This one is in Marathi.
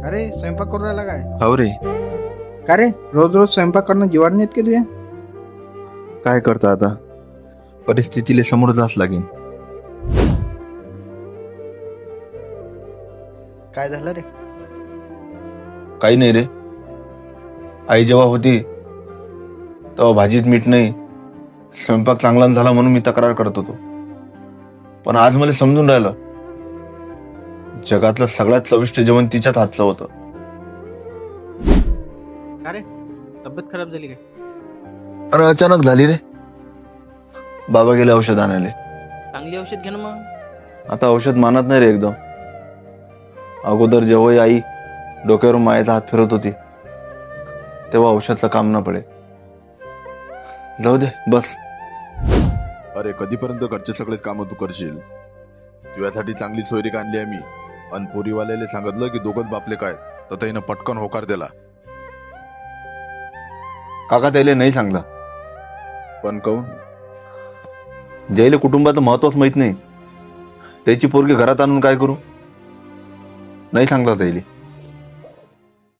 अरे स्वयंपाक करू राहिला काय? हो रे. का रे रोज रोज स्वयंपाक करणं जीवावर नेत की तुझ्या? काय करता आता, परिस्थितीला समोर जाच लागेल. काय झालं रे? काही नाही रे. आई जेव्हा होती तेव्हा भाजीत मीठ नाही, स्वयंपाक चांगला नाही झाला म्हणून मी तक्रार करत होतो. पण आज मला समजून राहिलं, जगातलं सगळ्यात चविष्ट जेवण तिच्याच हातचं होतं. का रे तब्येत खराब झाली काय? अरे अचानक झाली रे. बाबा गेले औषध आणायला. चांगली औषध घे ना मग. आता औषध मानत नाही रे एकदम. अगोदर जेव्हा आई डोक्यावर मायेचा हात फिरवत होती तेव्हा औषधचं काम न पडे. जाऊ दे बस. अरे कधीपर्यंत घरचे सगळेच कामं तू करशील? तुझ्यासाठी चांगली सोयरीक आणली आहे मी. अन पोरीवाल्याला सांगितलं की दोघंच बापले काय, तर त्यानं पटकन होकार दिला. काका त्याला नाही सांगला. पण कहून? ज्याला कुटुंबाचं महत्वच माहित नाही त्याची पोरगी घरात आणून काय करू? नाही सांगता त्याला.